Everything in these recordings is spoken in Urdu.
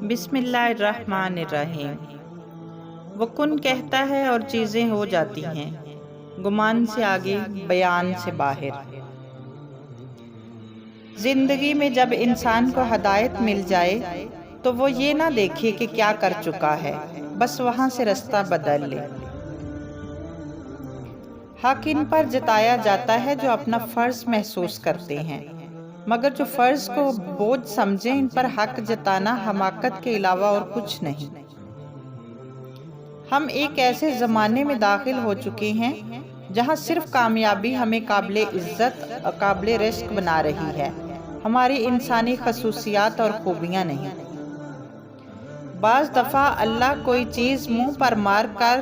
بسم اللہ الرحمن الرحیم۔ وہ کن کہتا ہے اور چیزیں ہو جاتی ہیں، گمان سے آگے بیان سے باہر۔ زندگی میں جب انسان کو ہدایت مل جائے تو وہ یہ نہ دیکھے کہ کیا کر چکا ہے، بس وہاں سے رستہ بدل لے۔ حق ان پر جتایا جاتا ہے جو اپنا فرض محسوس کرتے ہیں، مگر جو فرض کو بوجھ سمجھیں ان پر حق جتانا حماقت کے علاوہ اور کچھ نہیں۔ ہم ایک ایسے زمانے میں داخل ہو چکے ہیں جہاں صرف کامیابی ہمیں قابل عزت قابل رزق بنا رہی ہے، ہماری انسانی خصوصیات اور خوبیاں نہیں۔ بعض دفعہ اللہ کوئی چیز منہ پر مار کر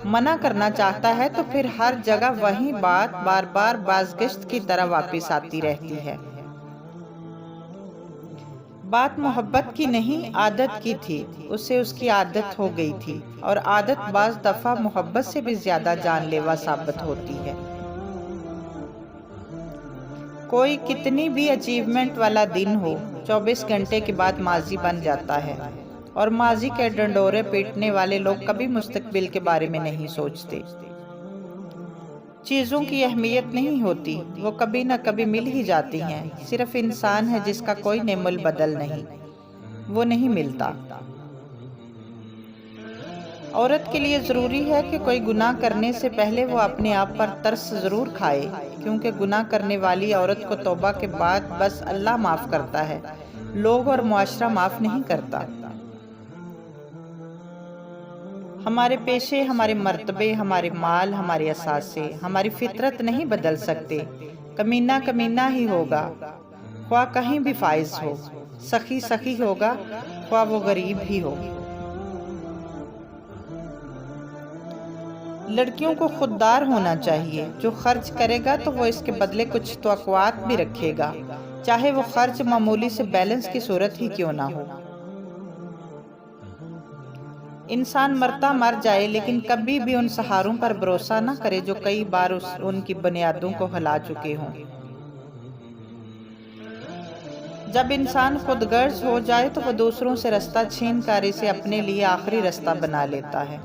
منع کرنا چاہتا ہے تو پھر ہر جگہ وہی بات بار بار بازگشت کی طرح واپس آتی رہتی ہے۔ بات محبت کی نہیں، عادت کی تھی، اسے اس کی عادت ہو گئی تھی، اور عادت بعض دفعہ محبت سے بھی زیادہ جان لیوا ثابت ہوتی ہے۔ کوئی کتنی بھی اچیومنٹ والا دن ہو، 24 گھنٹے کے بعد ماضی بن جاتا ہے، اور ماضی کے ڈنڈورے پیٹنے والے لوگ کبھی مستقبل کے بارے میں نہیں سوچتے۔ چیزوں کی اہمیت نہیں ہوتی، وہ کبھی نہ کبھی مل ہی جاتی ہیں، صرف انسان ہے جس کا کوئی نعم البدل نہیں، وہ نہیں ملتا۔ عورت کے لیے ضروری ہے کہ کوئی گناہ کرنے سے پہلے وہ اپنے آپ پر ترس ضرور کھائے، کیونکہ گناہ کرنے والی عورت کو توبہ کے بعد بس اللہ معاف کرتا ہے، لوگ اور معاشرہ معاف نہیں کرتا۔ ہمارے پیشے، ہمارے مرتبے، ہمارے مال، ہمارے اثاثے، ہماری فطرت نہیں بدل سکتے۔ کمینہ کمینہ ہی ہوگا، خواہ کہیں بھی فائز ہو، سخی سخی ہوگا، خواہ وہ غریب ہی ہو۔ لڑکیوں کو خوددار ہونا چاہیے، جو خرچ کرے گا تو وہ اس کے بدلے کچھ توقعات بھی رکھے گا، چاہے وہ خرچ معمولی سے بیلنس کی صورت ہی کیوں نہ ہو۔ انسان مرتا مر جائے، لیکن کبھی بھی ان سہاروں پر بھروسہ نہ کرے جو کئی بار ان کی بنیادوں کو ہلا چکے ہوں۔ جب انسان خود غرض ہو جائے تو وہ دوسروں سے رستہ چھین کر اسے اپنے لیے آخری رستہ بنا لیتا ہے۔